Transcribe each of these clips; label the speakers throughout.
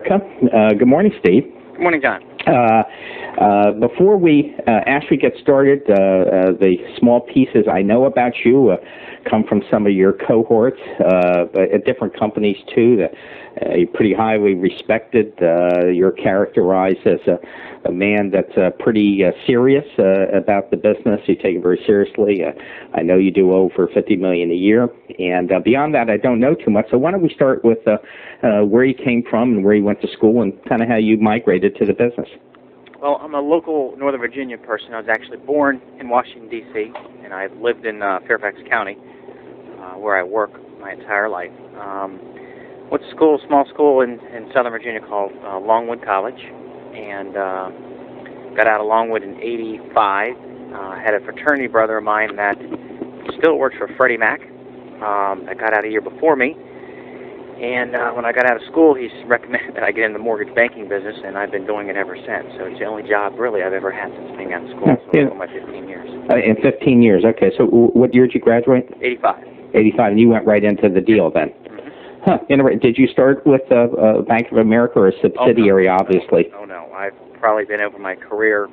Speaker 1: Good morning, Steve.
Speaker 2: Good morning, John.
Speaker 1: Before we actually get started, the small pieces I know about you come from some of your cohorts at different companies, too. You're pretty highly respected. You're characterized as a man that's pretty serious about the business. You take it very seriously. I know you do over $50 million a year. And beyond that, I don't know too much. So why don't we start with where you came from and where you went to school and kind of how you migrated to the business.
Speaker 2: Well, I'm a local Northern Virginia person. I was actually born in Washington, D.C., and I've lived in Fairfax County, where I work my entire life. Went to school, small school in Southern Virginia called Longwood College, and got out of Longwood in '85. Had a fraternity brother of mine that still works for Freddie Mac. That got out a year before me. And when I got out of school, he recommended that I get in the mortgage banking business, and I've been doing it ever since. So it's the only job, really, I've ever had since being out of school, for my 15 years.
Speaker 1: In 15 years, okay. So what year did you graduate?
Speaker 2: 85.
Speaker 1: 85, and you went right into the deal then. Huh. Did you start with Bank of America or a subsidiary, obviously?
Speaker 2: Oh, no. I've probably been over my career,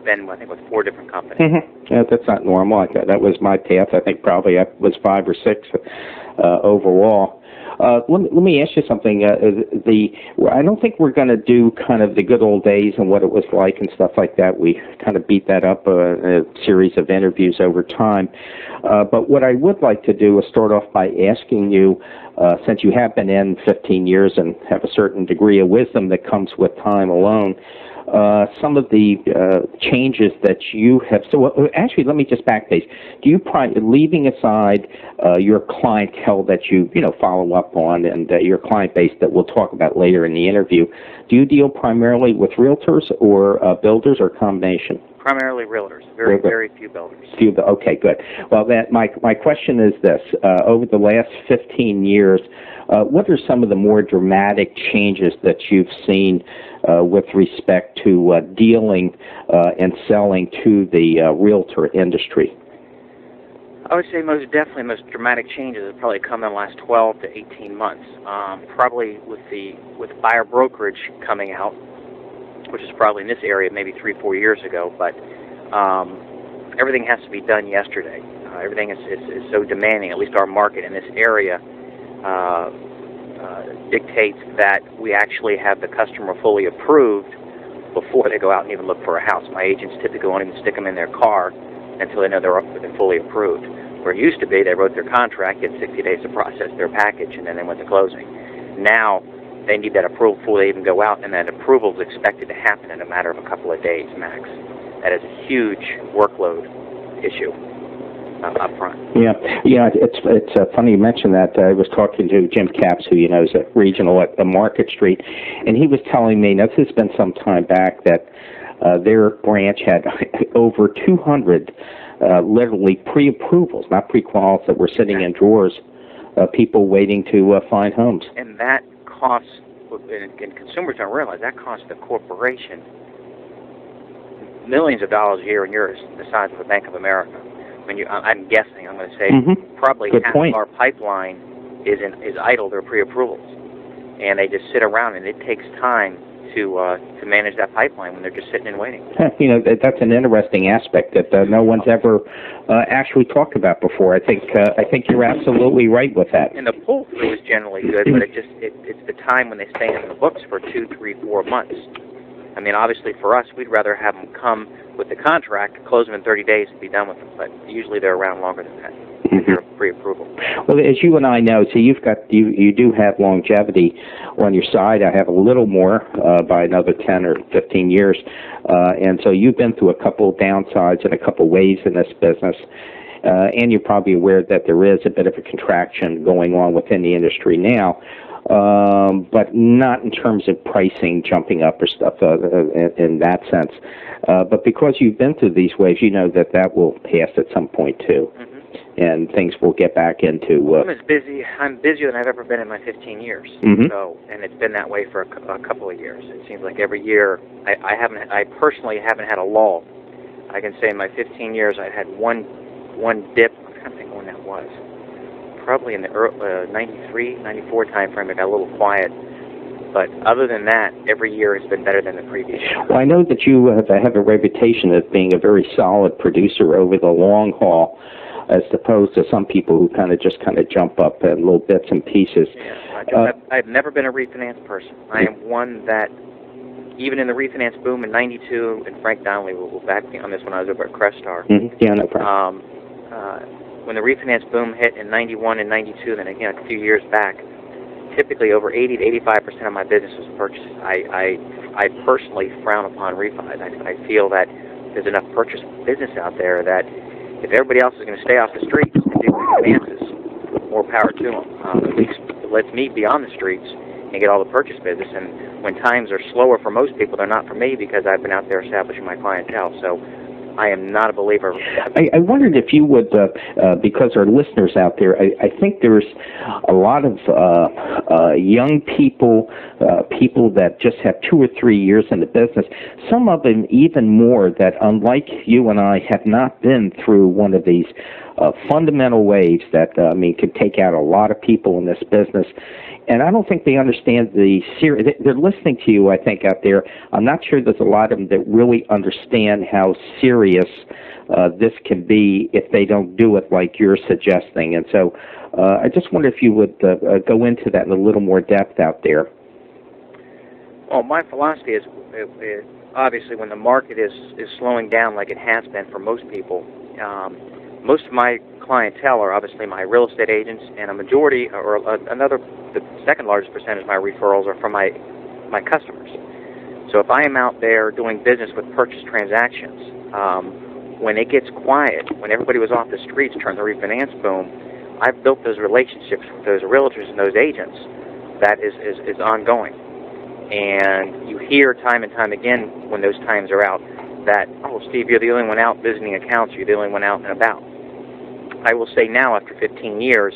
Speaker 2: I think, with 4 different companies.
Speaker 1: Yeah, that's not normal. That was my path. I think probably I was 5 or 6 overall. Let me ask you something. I don't think we're going to do kind of the good old days and what it was like and stuff like that. We kind of beat that up in a series of interviews over time. But what I would like to do is start off by asking you, since you have been in 15 years and have a certain degree of wisdom that comes with time alone, some of the changes that you have. So actually, let me just backpage. Do you, leaving aside your clientele that you follow up on and your client base that we'll talk about later in the interview, do you deal primarily with realtors or builders or combination?
Speaker 2: Primarily realtors. Very few builders.
Speaker 1: Okay, good. Well, my question is this: over the last 15 years, what are some of the more dramatic changes that you've seen with respect to dealing and selling to the realtor industry?
Speaker 2: I would say most dramatic changes have probably come in the last 12 to 18 months. Probably with buyer brokerage coming out, which is probably in this area maybe 3-4 years ago, but everything has to be done yesterday. Everything is so demanding. At least our market in this area dictates that we actually have the customer fully approved before they go out and even look for a house. My agents typically won't even stick them in their car until they know they're fully approved. Where it used to be, they wrote their contract, had 60 days to process their package, and then they went to closing. Now, they need that approval before they even go out, and that approval is expected to happen in a matter of a couple of days max. That is a huge workload issue up front. Yeah.
Speaker 1: It's funny you mention that. I was talking to Jim Capps, who is a regional at Market Street, and he was telling me, now this has been some time back, that their branch had over 200 literally pre-approvals, not pre-quals, that were sitting in drawers, people waiting to find homes.
Speaker 2: And that costs, and consumers don't realize, that costs the corporation millions of dollars a year, and you're the size of a Bank of America. I'm guessing, I'm going to say probably half of our pipeline is idle, they're pre-approvals. And they just sit around, and it takes time to manage that pipeline when they're just sitting and waiting.
Speaker 1: That's an interesting aspect that no one's ever actually talked about before. I think you're absolutely right with that.
Speaker 2: And the pull-through is generally good, but it's the time when they stay in the books for 2, 3, 4 months. I mean, obviously for us, we'd rather have them come with the contract, close them in 30 days, and be done with them. But usually they're around longer than that. They're pre-approval.
Speaker 1: Well, as you and I know, so you do have longevity on your side. I have a little more by another 10 or 15 years, and so you've been through a couple of downsides and a couple of waves in this business. And you're probably aware that there is a bit of a contraction going on within the industry now. But not in terms of pricing jumping up or stuff in that sense. But because you've been through these waves, you know that will pass at some point too, and things will get back into.
Speaker 2: I'm busier than I've ever been in my 15 years. So, and it's been that way for a couple of years. It seems like every year I personally haven't had a lull. I can say in my 15 years I had one dip. I'm trying to think when that was. Probably in the 93, 94 time frame, it got a little quiet. But other than that, every year has been better than the previous year.
Speaker 1: Well, I know that you have a reputation of being a very solid producer over the long haul, as opposed to some people who kind of jump up in little bits and pieces.
Speaker 2: Yeah, I've never been a refinance person. I am one that, even in the refinance boom in '92, and Frank Donnelly will back me on this when I was over at Crestar.
Speaker 1: Yeah, no problem.
Speaker 2: When the refinance boom hit in '91 and '92, then again a few years back, typically over 80 to 85% of my business was purchases. I personally frown upon refis. I feel that there's enough purchase business out there that if everybody else is going to stay off the streets and do refinances, more power to them. At least it lets me be on the streets and get all the purchase business. And when times are slower for most people, they're not for me because I've been out there establishing my clientele. So I am not a believer.
Speaker 1: I wondered if you would, because our listeners out there, I think there's a lot of young people, people that just have 2 or 3 years in the business, some of them even more that, unlike you and I, have not been through one of these fundamental waves that, could take out a lot of people in this business. And I don't think they understand the serious. They're listening to you, I think, out there. I'm not sure there's a lot of them that really understand how serious this can be if they don't do it like you're suggesting. And so I just wonder if you would go into that in a little more depth out there.
Speaker 2: Well, my philosophy is obviously when the market is slowing down like it has been for most people, most of my clientele are obviously my real estate agents, and a majority, or the second largest percentage of my referrals are from my customers. So if I am out there doing business with purchase transactions, when it gets quiet, when everybody was off the streets during the refinance boom, I've built those relationships with those realtors and those agents that is ongoing. And you hear time and time again when those times are out that, oh, Steve, you're the only one out visiting accounts, you're the only one out and about. I will say now, after 15 years,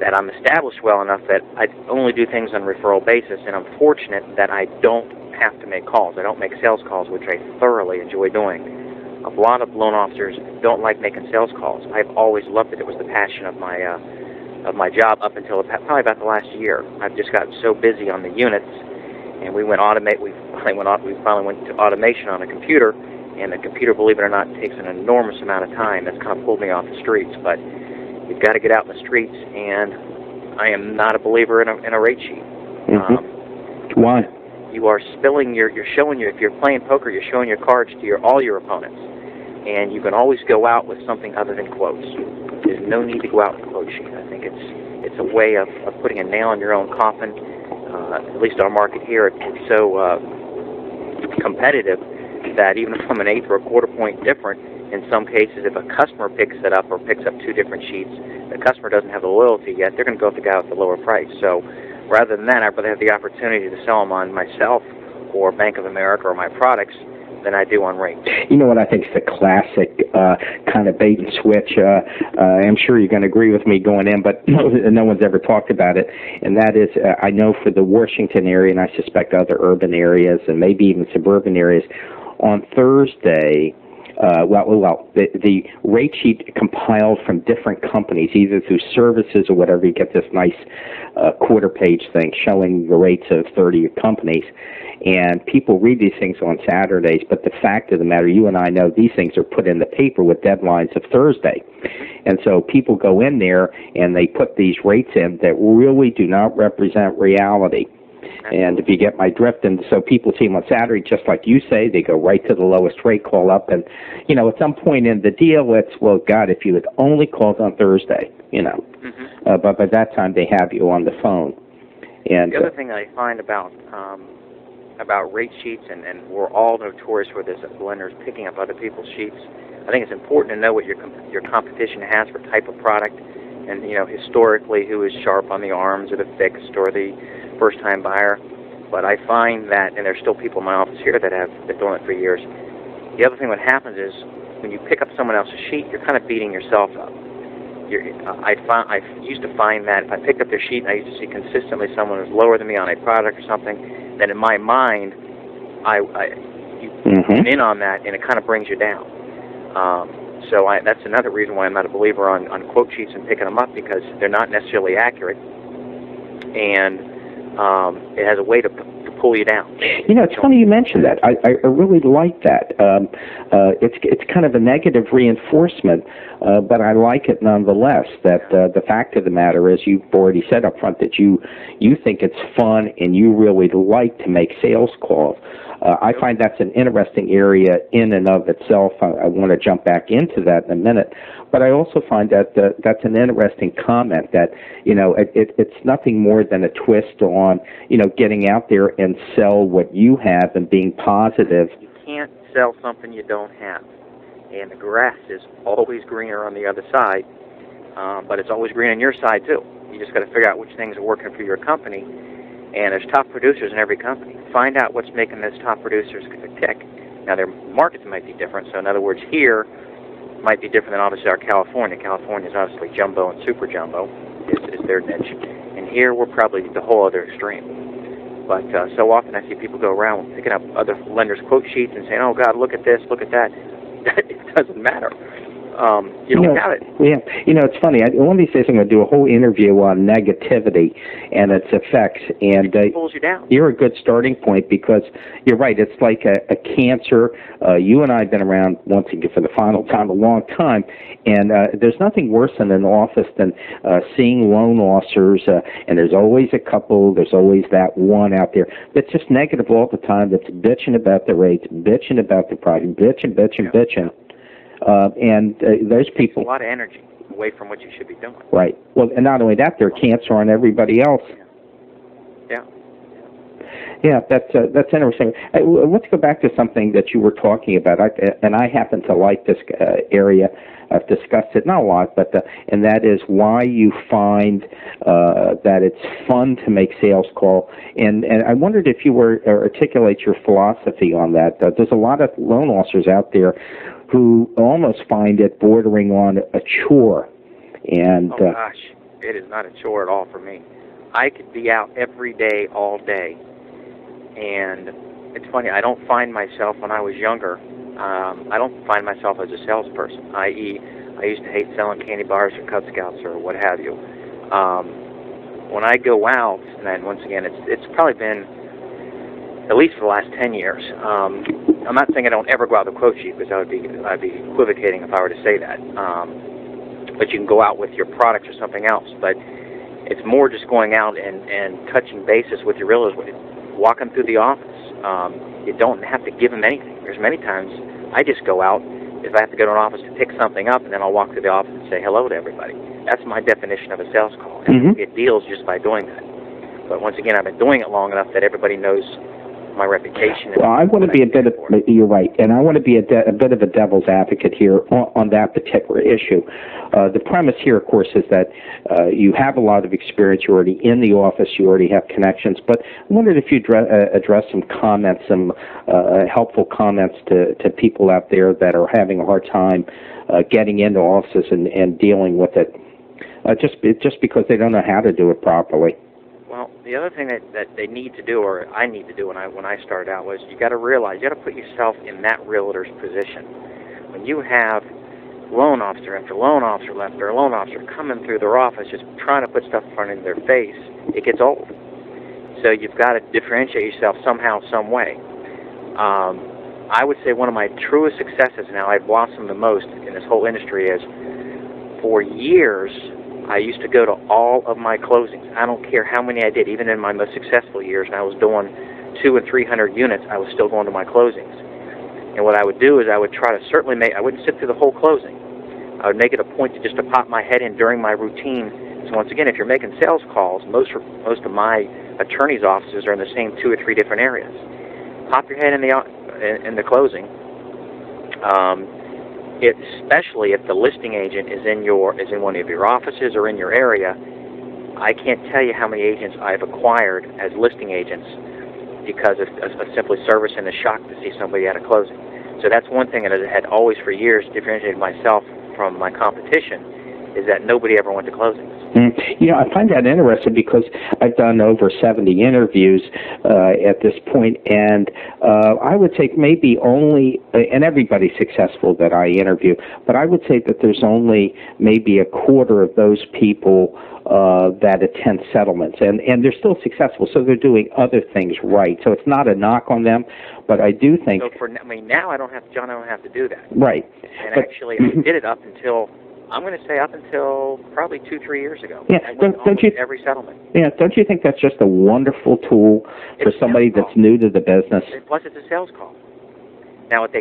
Speaker 2: that I'm established well enough that I only do things on a referral basis, and I'm fortunate that I don't have to make calls. I don't make sales calls, which I thoroughly enjoy doing. A lot of loan officers don't like making sales calls. I've always loved it. It was the passion of my job up until probably about the last year. I've just gotten so busy on the units, and we finally went to automation on a computer. And the computer, believe it or not, takes an enormous amount of time. That's kind of pulled me off the streets. But you've got to get out in the streets, and I am not a believer in a rate sheet.
Speaker 1: Why?
Speaker 2: You are if you're playing poker, you're showing your cards to all your opponents. And you can always go out with something other than quotes. There's no need to go out with a quote sheet. I think it's a way of putting a nail in your own coffin. At least our market here, it's so competitive that even from an eighth or a quarter point different, in some cases, if a customer picks it up or picks up 2 different sheets, the customer doesn't have the loyalty yet, they're going to go with the guy with the lower price. So rather than that, I'd rather have the opportunity to sell them on myself or Bank of America or my products than I do on rates.
Speaker 1: You know what I think is the classic kind of bait and switch? I'm sure you're going to agree with me going in, but no one's ever talked about it, and that is, I know for the Washington area, and I suspect other urban areas and maybe even suburban areas, on Thursday, the rate sheet compiled from different companies, either through services or whatever, you get this nice quarter-page thing showing the rates of 30 companies. And people read these things on Saturdays, but the fact of the matter, you and I know these things are put in the paper with deadlines of Thursday. And so people go in there and they put these rates in that really do not represent reality. And if you get my drift, and so people see them on Saturday, just like you say, they go right to the lowest rate, call up, and, at some point in the deal, it's, well, God, if you had only called on Thursday, but by that time they have you on the phone. And
Speaker 2: the other thing I find about rate sheets, and we're all notorious for this, lenders picking up other people's sheets, I think it's important to know what your competition has for type of product, and, historically who is sharp on the arms or the fixed or the first-time buyer. But I find that, and there's still people in my office here that have been doing it for years, the other thing that happens is when you pick up someone else's sheet, you're kind of beating yourself up. I used to find that if I picked up their sheet and I used to see consistently someone who's lower than me on a product or something, then in my mind, you come in on that, and it kind of brings you down. So that's another reason why I'm not a believer on quote sheets and picking them up, because they're not necessarily accurate. And it has a way to pull you down.
Speaker 1: You know, it's funny you mentioned that. I really like that. It's kind of a negative reinforcement, but I like it nonetheless. That the fact of the matter is, you've already said up front that you think it's fun and you really like to make sales calls. I find that's an interesting area in and of itself. I want to jump back into that in a minute. But I also find that that's an interesting comment, that, you know, it's nothing more than a twist on, you know, getting out there and sell what you have and being positive.
Speaker 2: You can't sell something you don't have. And the grass is always greener on the other side, but it's always green on your side, too. You just got to figure out which things are working for your company. And there's top producers in every company. Find out what's making those top producers tick. Now, their markets might be different. So, in other words, here might be different than obviously our California. California is obviously jumbo and super jumbo is their niche. And here we're probably the whole other extreme. But so often I see people go around picking up other lenders' quote sheets and saying, oh, God, look at this, look at that. It doesn't matter. You don't have it.
Speaker 1: Yeah, you know, it's funny. One of these days I'm going to do a whole interview on negativity and its effects, and
Speaker 2: it pulls you down.
Speaker 1: You're a good starting point, because you're right. It's like a cancer. You and I have been around, once again for the final time, a long time, and there's nothing worse in an office than seeing loan officers, and there's always a couple, there's always that one out there that's just negative all the time, that's bitching about the rates, bitching about the price, bitching. And those people,
Speaker 2: a lot of energy away from what you should be doing.
Speaker 1: Right. Well, and not only that, they're cancer on everybody else.
Speaker 2: Yeah.
Speaker 1: Yeah, that's interesting. Let's go back to something that you were talking about, and I happen to like this area. I've discussed it not a lot, but and that is why you find that it's fun to make sales call. And I wondered if you were articulate your philosophy on that. There's a lot of loan officers out there who almost find it bordering on a chore. And
Speaker 2: oh gosh, it is not a chore at all for me. I could be out every day, all day. And it's funny, I don't find myself, when I was younger, I don't find myself as a salesperson, i.e., I used to hate selling candy bars or Cub Scouts or what have you. When I go out, and then once again, it's probably been at least for the last 10 years. I'm not saying I don't ever go out with a quote sheet, because I'd be equivocating if I were to say that. But you can go out with your products or something else. But it's more just going out and touching bases with your realtors, walking through the office. You don't have to give them anything. There's many times I just go out if I have to go to an office to pick something up, and then I'll walk through the office and say hello to everybody. That's my definition of a sales call. And you get deals just by doing that. But once again, I've been doing it long enough that everybody knows my reputation.
Speaker 1: Well, I want to be a bit of, you're right, and I want to be a bit of a devil's advocate here on that particular issue. The premise here, of course, is that you have a lot of experience. You're already in the office. You already have connections. But I wondered if you'd address some comments, some helpful comments to people out there that are having a hard time getting into offices and dealing with it, just because they don't know how to do it properly.
Speaker 2: Well, the other thing that they need to do, or I need to do when I started out, was you got to realize, you got to put yourself in that realtor's position. When you have loan officer after loan officer after loan officer coming through their office just trying to put stuff in front of their face, it gets old. So you've got to differentiate yourself somehow, some way. I would say one of my truest successes, now I've blossomed the most in this whole industry, is for years I used to go to all of my closings. I don't care how many I did, even in my most successful years, and I was doing 200 and 300 units, I was still going to my closings. And what I would do is I would try to certainly I wouldn't sit through the whole closing. I would make it a point to just to pop my head in during my routine. So once again, if you're making sales calls, most of my attorney's offices are in the same 2 or 3 different areas. Pop your head in the closing. Especially if the listing agent is in one of your offices or in your area. I can't tell you how many agents I've acquired as listing agents because of simply service and the shock to see somebody at a closing. So that's one thing that I had always for years differentiated myself from my competition, is that nobody ever went to closings.
Speaker 1: You know, I find that interesting because I've done over 70 interviews at this point, and I would say maybe only, and everybody's successful that I interview, but I would say that there's only maybe a quarter of those people that attend settlements, and they're still successful, so they're doing other things right. So it's not a knock on them, but I do think.
Speaker 2: So now I don't have John. I don't have to do that.
Speaker 1: Right.
Speaker 2: And actually, I did it up until. I'm going to say up until probably 2-3 years ago.
Speaker 1: Yeah, don't you
Speaker 2: every settlement?
Speaker 1: Yeah, don't you think that's just a wonderful tool for somebody that's new to the business?
Speaker 2: And plus, it's a sales call. Now, what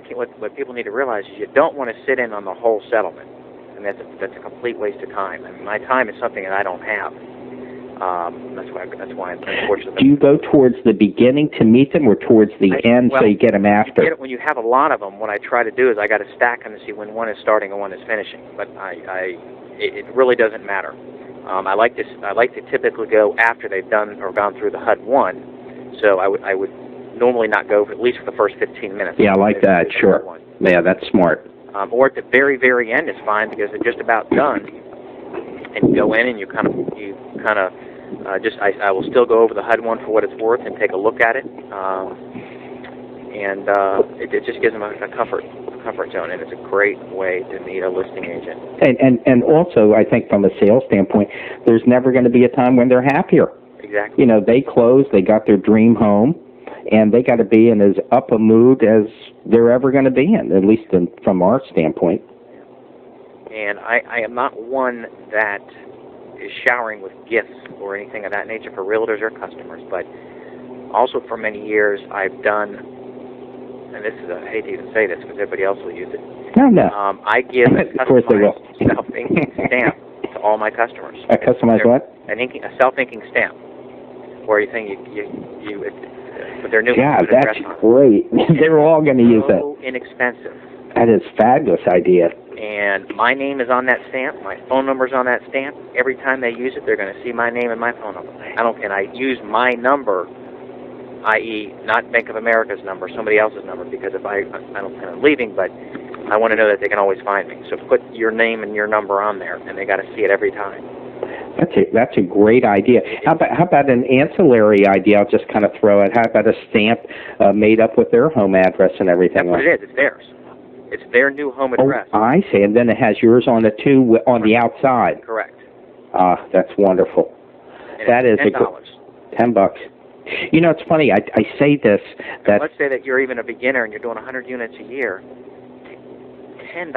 Speaker 2: people need to realize is you don't want to sit in on the whole settlement, and that's a complete waste of time. I mean, my time is something that I don't have. That's why I'm unfortunate.
Speaker 1: Do you go towards the beginning to meet them, or towards the end so you get them after?
Speaker 2: When you have a lot of them, what I try to do is I got to stack them to see when one is starting and one is finishing. But it really doesn't matter. I like to typically go after they've done or gone through the HUD 1. So I would normally not go at least for the first 15 minutes.
Speaker 1: Yeah, I like that. Sure. Yeah, that's smart.
Speaker 2: Or at the very, very end is fine because they're just about done. And you go in and you kind of I will still go over the HUD 1 for what it's worth and take a look at it, and it just gives them a comfort zone, and it's a great way to meet a listing agent.
Speaker 1: And also, I think from a sales standpoint, there's never going to be a time when they're happier.
Speaker 2: Exactly.
Speaker 1: You know, they closed, they got their dream home, and they got to be in as up a mood as they're ever going to be in, at least from our standpoint.
Speaker 2: And I am not one that is showering with gifts or anything of that nature for realtors or customers, but also for many years I've done, and this is, I hate to even say this because everybody else will use it.
Speaker 1: No.
Speaker 2: I give a
Speaker 1: of course they will.
Speaker 2: self-inking stamp to all my customers.
Speaker 1: A customized what?
Speaker 2: A self-inking stamp, where you think you with their new
Speaker 1: yeah, that's great. They're all going to use that.
Speaker 2: So inexpensive.
Speaker 1: That is a fabulous idea.
Speaker 2: And my name is on that stamp. My phone number's on that stamp. Every time they use it, they're going to see my name and my phone number. And I use my number, i.e., not Bank of America's number, somebody else's number, because if I don't plan on leaving, but I want to know that they can always find me. So put your name and your number on there, and they got to see it every time.
Speaker 1: That's a great idea. How about an ancillary idea? I'll just kind of throw it. How about a stamp made up with their home address and everything?
Speaker 2: That's what it is. It's theirs. It's their new home address.
Speaker 1: Oh, I see. And then it has yours on it too, on the outside.
Speaker 2: Correct.
Speaker 1: That's wonderful.
Speaker 2: And
Speaker 1: that is $10. You know, it's funny. I say this. That
Speaker 2: let's say that you're even a beginner and you're doing 100 units a year. $10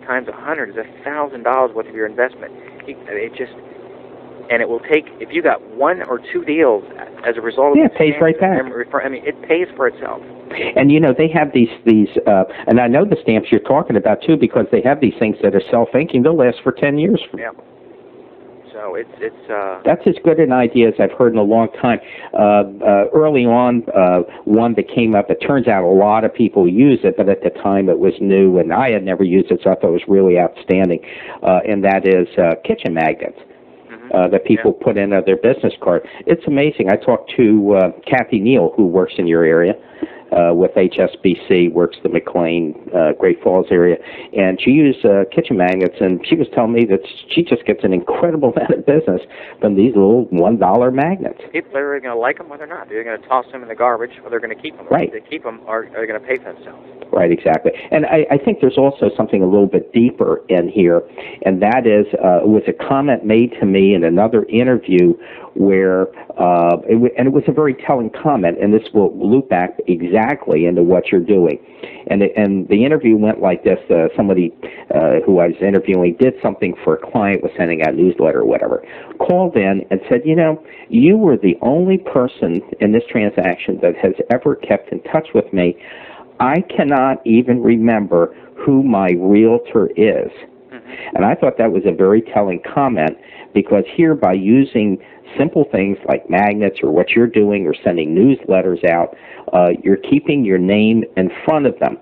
Speaker 2: times 100 is $1,000 worth of your investment. And it will take, if you got 1 or 2 deals as a result of
Speaker 1: it pays right back.
Speaker 2: I mean, it pays for itself.
Speaker 1: And, you know, they have these and I know the stamps you're talking about, too, because they have these things that are self-inking. They'll last for 10 years.
Speaker 2: Yeah. So
Speaker 1: that's as good an idea as I've heard in a long time. Early on, one that came up, it turns out a lot of people use it, but at the time it was new, and I had never used it, so I thought it was really outstanding, and that is kitchen magnets. That people put in their business card. It's amazing. I talked to Kathy Neal, who works in your area with HSBC, works the McLean, Great Falls area, and she used kitchen magnets, and she was telling me that she just gets an incredible amount of business from these little $1 magnets.
Speaker 2: People are going to like them or they're not. They're going to toss them in the garbage or they're going to keep them.
Speaker 1: Right.
Speaker 2: If they keep them, are they going to pay for themselves?
Speaker 1: Right, exactly. And I think there's also something a little bit deeper in here, and that is it was a comment made to me in another interview where, it was a very telling comment, and this will loop back exactly into what you're doing. And the interview went like this. Somebody who I was interviewing did something for a client, was sending out a newsletter or whatever, called in and said, you know, you were the only person in this transaction that has ever kept in touch with me. I cannot even remember who my realtor is. And I thought that was a very telling comment, because here, by using simple things like magnets or what you're doing or sending newsletters out, you're keeping your name in front of them.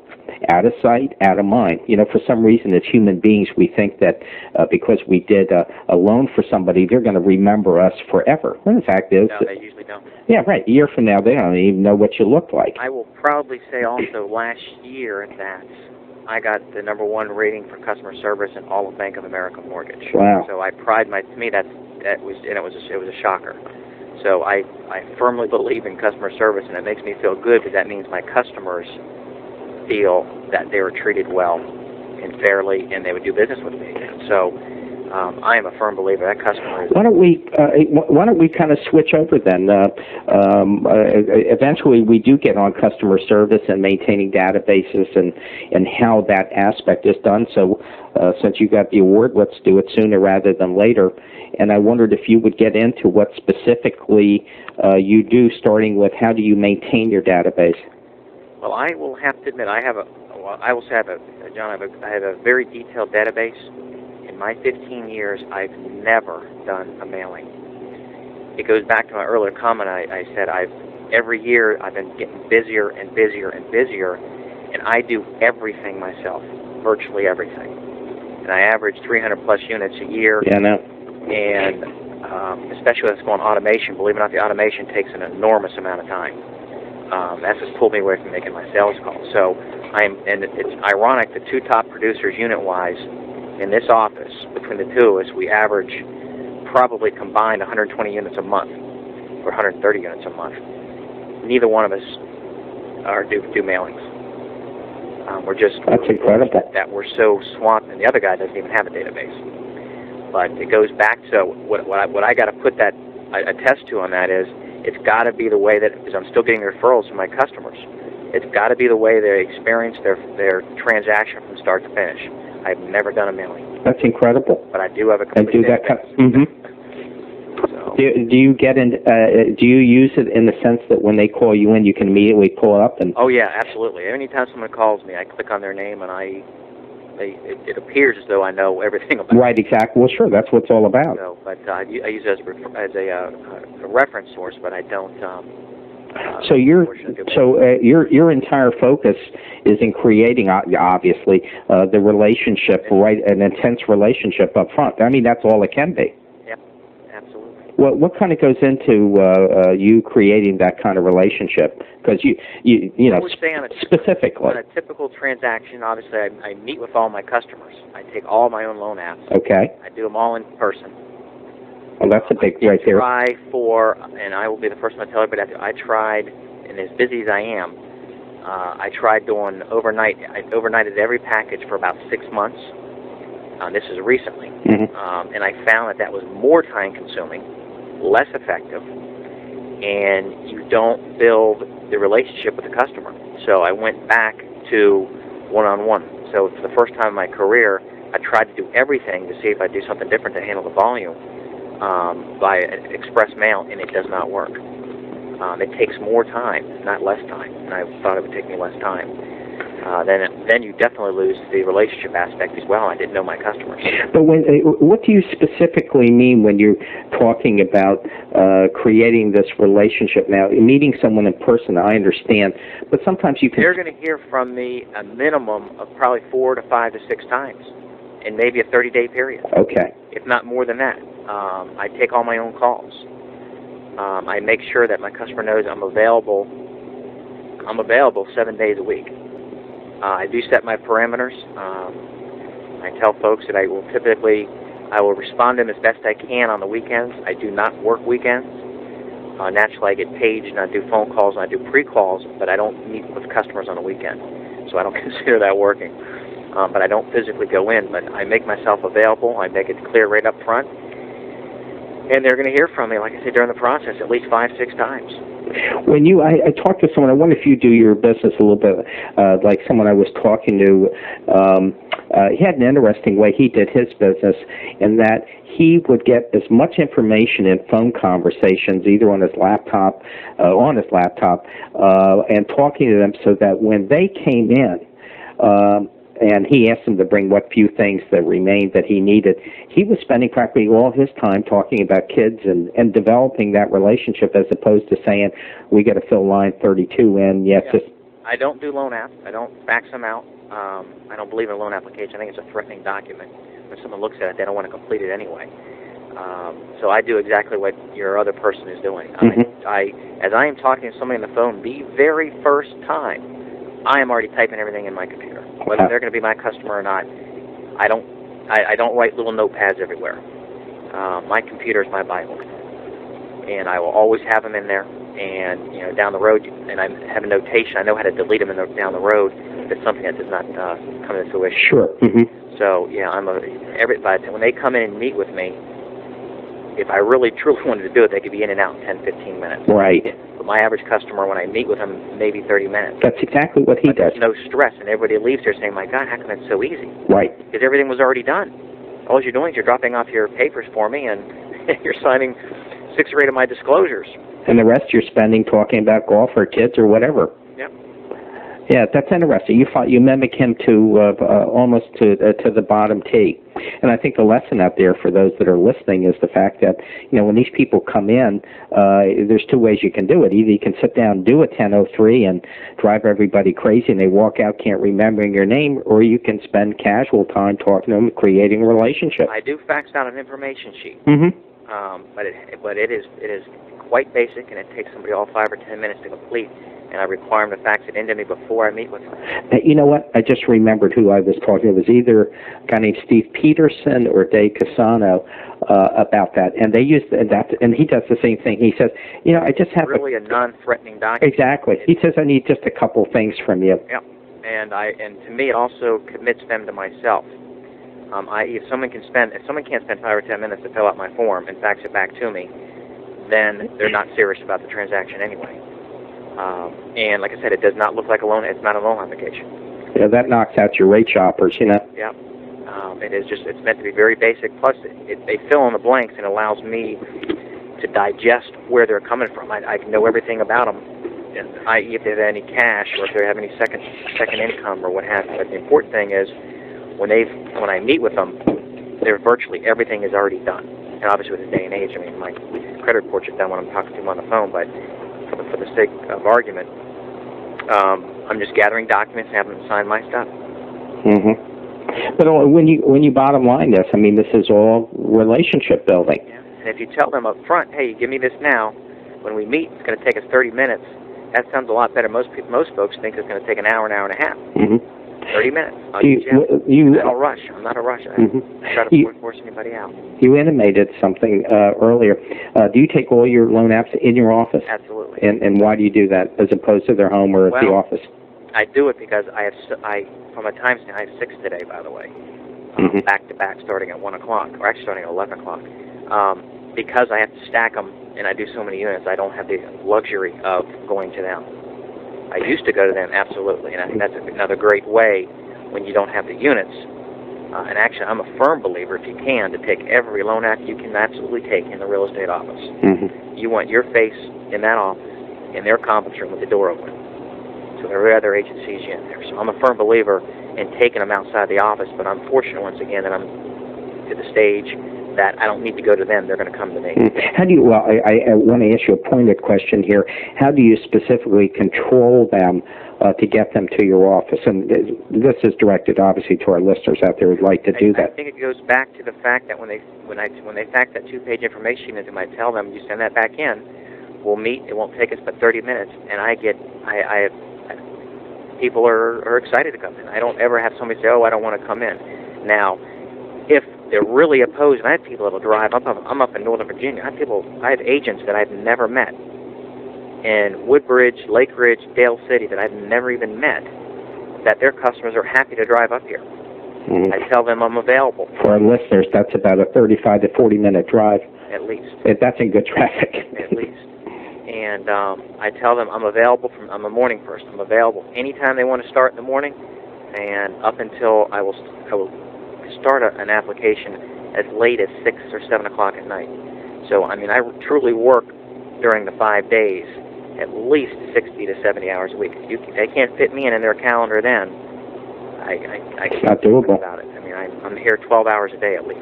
Speaker 1: Out of sight, out of mind. You know, for some reason, as human beings, we think that because we did a loan for somebody, they're going to remember us forever. When the fact is,
Speaker 2: no, they usually don't.
Speaker 1: Yeah, right. A year from now, they don't even know what you look like.
Speaker 2: I will proudly say also last year that I got the #1 rating for customer service in all of Bank of America Mortgage.
Speaker 1: Wow.
Speaker 2: So I pride to me, that's it was a shocker. So I firmly believe in customer service, and it makes me feel good because that means my customers feel that they were treated well and fairly, and they would do business with me. So I am a firm believer that customer is.
Speaker 1: Why don't we kind of switch over then? Eventually, we do get on customer service and maintaining databases and how that aspect is done. So, since you got the award, let's do it sooner rather than later. And I wondered if you would get into what specifically you do, starting with how do you maintain your database?
Speaker 2: Well, I will have to admit, I have a very detailed database. In my 15 years, I've never done a mailing. It goes back to my earlier comment. I said every year I've been getting busier and busier and busier, and I do everything myself, virtually everything. And I average 300 plus units a year.
Speaker 1: Yeah, no.
Speaker 2: And especially when it's going automation, believe it or not, the automation takes an enormous amount of time. That's just pulled me away from making my sales calls. So and it's ironic, the two top producers unit-wise in this office, between the two of us, we average probably combined 120 units a month, or 130 units a month. Neither one of us do mailings.
Speaker 1: That's incredible.
Speaker 2: That we're so swamped, and the other guy doesn't even have a database. But it goes back to what I got to put that attest to on that is it's got to be the way that, because I'm still getting referrals from my customers, it's got to be the way they experience their transaction from start to finish. I've never done a mailing.
Speaker 1: That's incredible.
Speaker 2: But I do have a complete database. So.
Speaker 1: Do you get in? Do you use it in the sense that when they call you in, you can immediately pull it up?
Speaker 2: Oh yeah, absolutely. Anytime someone calls me, I click on their name and it appears as though I know everything about it.
Speaker 1: Right, exactly. Well, sure, that's what it's all about.
Speaker 2: So, but I use it as a reference source, but I don't.
Speaker 1: So your entire focus is in creating, obviously, the relationship, right? An intense relationship up front. I mean, that's all it can be.
Speaker 2: Yep, absolutely.
Speaker 1: What kind of goes into you creating that kind of relationship? Because you know, specifically.
Speaker 2: On a typical transaction, obviously, I meet with all my customers. I take all my own loan apps.
Speaker 1: Okay.
Speaker 2: I do them all in person.
Speaker 1: Well, that's a big right there.
Speaker 2: And I will be the first one to tell everybody, I tried, and as busy as I am, I tried doing overnight. I overnighted every package for about 6 months. This is recently.
Speaker 1: Mm-hmm.
Speaker 2: And I found that was more time-consuming, less effective, and you don't build the relationship with the customer. So I went back to one-on-one. So for the first time in my career, I tried to do everything to see if I'd do something different to handle the volume by express mail, and it does not work. It takes more time, not less time, and I thought it would take me less time. Then you definitely lose the relationship aspect as well. I didn't know my customers.
Speaker 1: But what do you specifically mean when you're talking about creating this relationship? Now, meeting someone in person, I understand, but sometimes you can...
Speaker 2: They're going to hear from me a minimum of probably 4 to 5 to 6 times in maybe a 30-day period.
Speaker 1: Okay.
Speaker 2: If not more than that. I take all my own calls. I make sure that my customer knows I'm available 7 days a week. I do set my parameters. I tell folks that I will respond to them as best I can on the weekends. I do not work weekends. Naturally, I get paged and I do phone calls and I do pre-calls, but I don't meet with customers on the weekend. So I don't consider that working. But I don't physically go in, but I make myself available. I make it clear right up front. And they're going to hear from me, like I said, during the process, at least 5, 6 times.
Speaker 1: When I talked to someone, I wonder if you do your business a little bit like someone I was talking to. He had an interesting way he did his business, in that he would get as much information in phone conversations, either on his laptop, and talking to them, so that when they came in, and he asked him to bring what few things that remained that he needed, he was spending practically all his time talking about kids and developing that relationship, as opposed to saying, we got to fill line 32 in. Yes. Yeah.
Speaker 2: I don't do loan apps. I don't fax them out. I don't believe in a loan application. I think it's a threatening document. When someone looks at it, they don't want to complete it anyway. So I do exactly what your other person is doing.
Speaker 1: Mm-hmm.
Speaker 2: As I am talking to somebody on the phone, the very first time, I am already typing everything in my computer. Whether they're going to be my customer or not, I don't write little notepads everywhere. My computer is my Bible, and I will always have them in there. And down the road, and I have a notation. I know how to delete them down the road if it's something that does not come into fruition.
Speaker 1: Sure.
Speaker 2: So yeah, when they come in and meet with me, if I really truly wanted to do it, they could be in and out in 10, 15 minutes.
Speaker 1: Right.
Speaker 2: But my average customer, when I meet with them, maybe 30 minutes.
Speaker 1: That's exactly what he does.
Speaker 2: There's no stress, and everybody leaves there saying, "My God, how come it's so easy?"
Speaker 1: Right.
Speaker 2: Because everything was already done. All you're doing is you're dropping off your papers for me, and you're signing 6 or 8 of my disclosures.
Speaker 1: And the rest you're spending talking about golf or kids or whatever.
Speaker 2: Yep.
Speaker 1: Yeah, that's interesting. You mimic him to almost to the bottom tee. And I think the lesson out there for those that are listening is the fact that when these people come in, there's 2 ways you can do it. Either you can sit down and do a 10:03 and drive everybody crazy, and they walk out can't remember your name, or you can spend casual time talking to them, creating a relationship.
Speaker 2: I do fax out an information sheet. But it is quite basic, and it takes somebody all 5 or 10 minutes to complete. And I require them to fax it into me before I meet with them.
Speaker 1: You know what? I just remembered who I was talking to. It was either a guy named Steve Peterson or Dave Casano about that. And they use that, and he does the same thing. He says, I just have
Speaker 2: really a non-threatening document.
Speaker 1: Exactly. He says, I need just a couple things from you.
Speaker 2: Yeah. And to me, it also commits them to myself. If someone can't spend 5 or 10 minutes to fill out my form and fax it back to me, then they're not serious about the transaction anyway. And like I said, it does not look like a loan. It's not a loan application.
Speaker 1: Yeah, that knocks out your rate shoppers,
Speaker 2: Yeah. It's meant to be very basic. Plus, they fill in the blanks and allows me to digest where they're coming from. I can know everything about them, i.e. if they have any cash or if they have any second income or what have you. But the important thing is when I meet with them, virtually everything is already done. And obviously with this day and age, my credit reports are done when I'm talking to them on the phone, but for the sake of argument, I'm just gathering documents and having them sign my stuff.
Speaker 1: But when you bottom line this, this is all relationship building.
Speaker 2: Yeah. And if you tell them up front, hey, give me this now, when we meet, it's going to take us 30 minutes, that sounds a lot better. Most folks think it's going to take an hour and a half. 30 minutes. I'm not a rush. I'm not a rush. I try to force anybody out.
Speaker 1: You intimated something earlier. Do you take all your loan apps in your office?
Speaker 2: Absolutely.
Speaker 1: And why do you do that as opposed to their home or at the office?
Speaker 2: I do it because from a time stand, I have 6 today, by the way, back to back, starting at 1 o'clock, or actually starting at 11 o'clock. Because I have to stack them, and I do so many units, I don't have the luxury of going to them. I used to go to them, absolutely, and I think that's another great way when you don't have the units. And actually, I'm a firm believer, if you can, to take every loan app you can absolutely take in the real estate office. You want your face in that office, in their conference room with the door open, so every other agent sees you in there. So I'm a firm believer in taking them outside the office, but I'm fortunate, once again, that I'm to the stage that I don't need to go to them. They're going to come to me.
Speaker 1: How do you, I want to ask you a pointed question here. How do you specifically control them to get them to your office? And this is directed, obviously, to our listeners out there who'd like to do that.
Speaker 2: I think it goes back to the fact that when they fax that 2-page information into me, I tell them, you send that back in, we'll meet, it won't take us but 30 minutes, and people are excited to come in. I don't ever have somebody say, oh, I don't want to come in. Now, if they're really opposed, and I have people that'll drive, I'm up in Northern Virginia, I have agents that I've never met in Woodbridge, Lake Ridge, Dale City that I've never even met, that their customers are happy to drive up here. I tell them I'm available.
Speaker 1: For our listeners, that's about a 35 to 40-minute drive.
Speaker 2: At least.
Speaker 1: That's in good traffic.
Speaker 2: At least. And I tell them I'm available. I'm a morning person. I'm available anytime they want to start in the morning, and up until I will start an application as late as 6 or 7 o'clock at night. So I truly work during the 5 days at least 60 to 70 hours a week. They can't fit me in their calendar then. I can't
Speaker 1: not doable
Speaker 2: about it. I'm here 12 hours a day at least.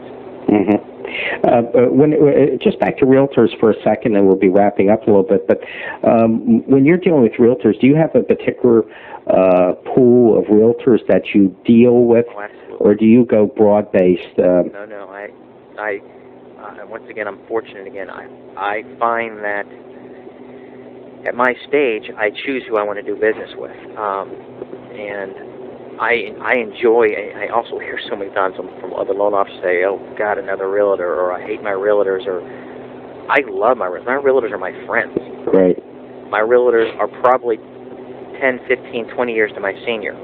Speaker 1: Just back to realtors for a second, and we'll be wrapping up a little bit. But when you're dealing with realtors, do you have a particular pool of realtors that you deal with, or do you go broad-based?
Speaker 2: No. Once again, I'm fortunate. Again, I find that at my stage, I choose who I want to do business with, and I enjoy. I also hear so many times from other loan officers say, "Oh God, another realtor," or "I hate my realtors," or I love my realtors are my friends.
Speaker 1: Right.
Speaker 2: My realtors are probably 10, 15, 20 years to my senior.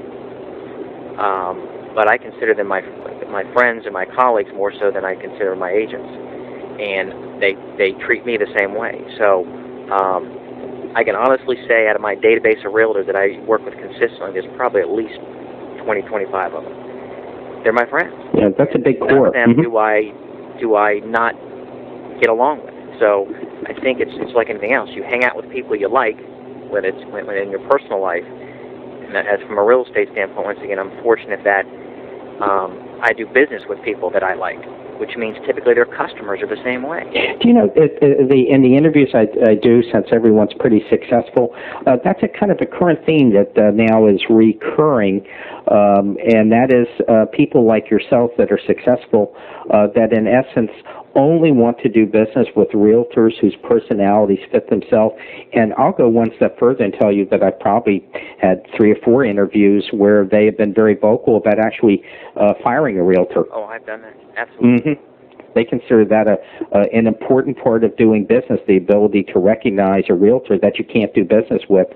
Speaker 2: But I consider them my friends and my colleagues more so than I consider my agents. And they treat me the same way. So I can honestly say out of my database of realtors that I work with consistently, there's probably at least 20, 25 of them. They're my friends.
Speaker 1: Yeah, that's a big core.
Speaker 2: None of them do I not get along with. So I think it's like anything else. You hang out with people you like, when in your personal life. And as from a real estate standpoint, once again, I'm fortunate that I do business with people that I like, which means typically their customers are the same way.
Speaker 1: Do you know, in the interviews I do, since everyone's pretty successful, that's a kind of a current theme that now is recurring, and that is people like yourself that are successful, that in essence only want to do business with realtors whose personalities fit themselves. And I'll go one step further and tell you that I've probably had 3 or 4 interviews where they have been very vocal about actually firing a realtor.
Speaker 2: Oh, I've done that. Absolutely.
Speaker 1: Mm-hmm. They consider that an important part of doing business, the ability to recognize a realtor that you can't do business with,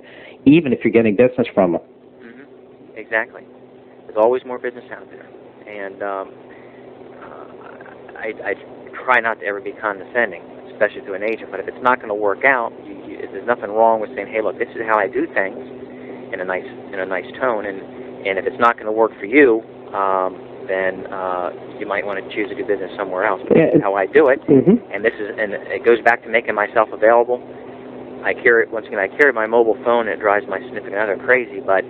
Speaker 1: even if you're getting business from them.
Speaker 2: Mm-hmm. Exactly. There's always more business out there. And I try not to ever be condescending, especially to an agent, but if it's not going to work out, there's nothing wrong with saying, hey, look, this is how I do things in a nice tone, and if it's not going to work for you, then you might want to choose to do business somewhere else. But this is how I do it, and it goes back to making myself available. I carry my mobile phone, and it drives my significant other crazy, but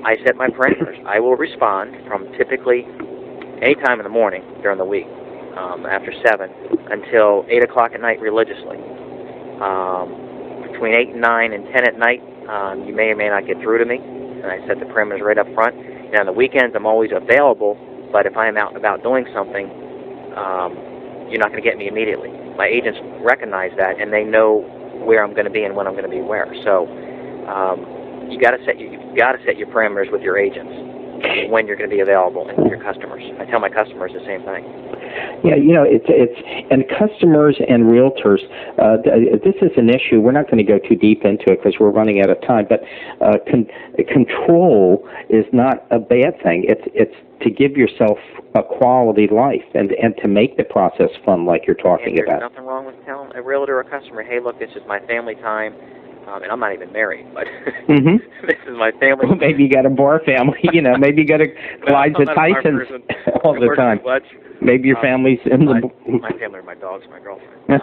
Speaker 2: I set my parameters. I will respond from typically any time in the morning during the week, after 7 until 8 o'clock at night religiously. Between 8 and 9 and 10 at night, you may or may not get through to me, and I set the parameters right up front. And on the weekends, I'm always available, but if I'm out and about doing something, you're not going to get me immediately. My agents recognize that, and they know where I'm going to be and when I'm going to be where. So you've got to set your parameters with your agents, when you're going to be available, and with your customers. I tell my customers the same thing.
Speaker 1: Yeah, you know, it's and customers and realtors. This is an issue. We're not going to go too deep into it because we're running out of time. But control is not a bad thing. It's to give yourself a quality life and to make the process fun, like you're talking about.
Speaker 2: There's nothing wrong with telling a realtor or a customer, hey, look, this is my family time. And I'm not even married, but this is my family.
Speaker 1: Well, maybe you got a bar family, you know. Maybe you got a Clyde's and Tyson's all the time. Maybe your family's in the...
Speaker 2: My family are my dogs and my girlfriend.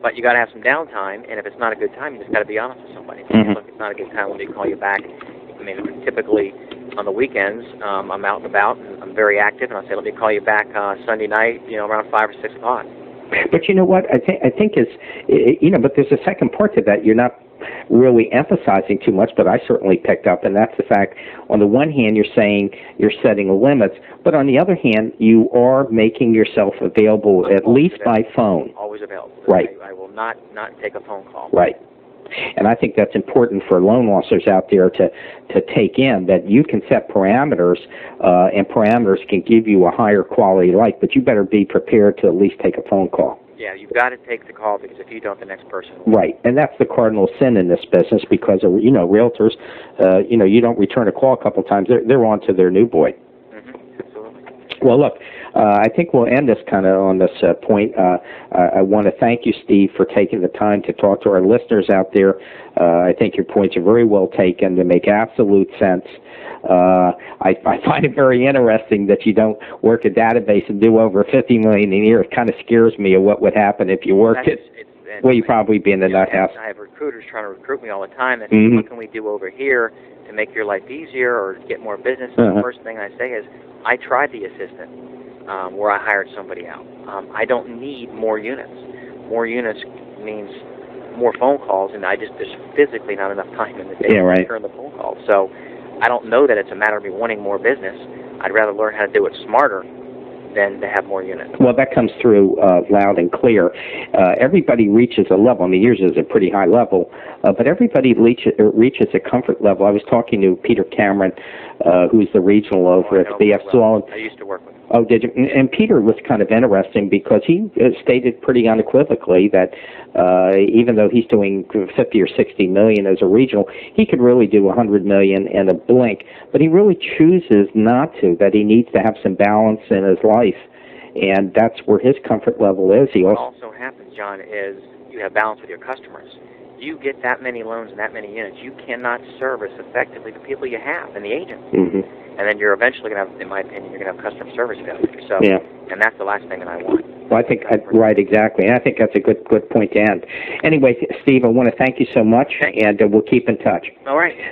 Speaker 2: But you got to have some downtime, and if it's not a good time, you just got to be honest with somebody. Look, it's not a good time. Let me call you back. I mean, typically on the weekends, I'm out and about, and I'm very active, and I'll say, let me call you back Sunday night, you know, around 5 or 6 o'clock.
Speaker 1: But you know what? I think is, you know, but there's a second part to that. You're not really emphasizing too much, but I certainly picked up, and that's the fact. On the one hand, you're saying you're setting limits, but on the other hand, you are making yourself available, at least by phone.
Speaker 2: Always available.
Speaker 1: Right.
Speaker 2: I will not take a phone call.
Speaker 1: Right. And I think that's important for loan officers out there to take in, that you can set parameters, and parameters can give you a higher quality life, but you better be prepared to at least take a phone call.
Speaker 2: Yeah, you've got to take the call, because if you don't, the next person will.
Speaker 1: Right, and that's the cardinal sin in this business, because, you know, realtors, you know, you don't return a call a couple times, they're on to their new boy.
Speaker 2: Absolutely.
Speaker 1: Well, look, I think we'll end this kind of on this point. I want to thank you, Steve, for taking the time to talk to our listeners out there. I think your points are very well taken. They make absolute sense. I find it very interesting that you don't work a database and do over $50 million a year. It kind of scares me of what would happen if you worked it. Well, you'd probably be in the nut house.
Speaker 2: I have recruiters trying to recruit me all the time. And what can we do over here to make your life easier or get more business? And the first thing I say is, I tried the assistant where I hired somebody out. I don't need more units. More units means more phone calls, and there's physically not enough time in the day to return the phone calls. So I don't know that it's a matter of me wanting more business. I'd rather learn how to do it smarter then to have more units.
Speaker 1: Well, that comes through loud and clear. Everybody reaches a level. I mean, yours is a pretty high level, but everybody reaches a comfort level. I was talking to Peter Cameron, who's the regional over at BF Swallow.
Speaker 2: I used to work with him.
Speaker 1: Oh, did you? And Peter was kind of interesting because he stated pretty unequivocally that even though he's doing 50 or 60 million as a regional, he could really do 100 million in a blink. But he really chooses not to, that he needs to have some balance in his life. And that's where his comfort level is.
Speaker 2: What also happens, John, is you have balance with your customers. You get that many loans and that many units, you cannot service effectively the people you have and the agents.
Speaker 1: Mm-hmm.
Speaker 2: And then you're eventually going to have, in my opinion, you're going to have customer service failure. So,
Speaker 1: yeah.
Speaker 2: And that's the last thing that I want.
Speaker 1: Well, I think, right, exactly. And I think that's a good point to end. Anyway, Steve, I want to thank you so much, and we'll keep in touch.
Speaker 2: All right.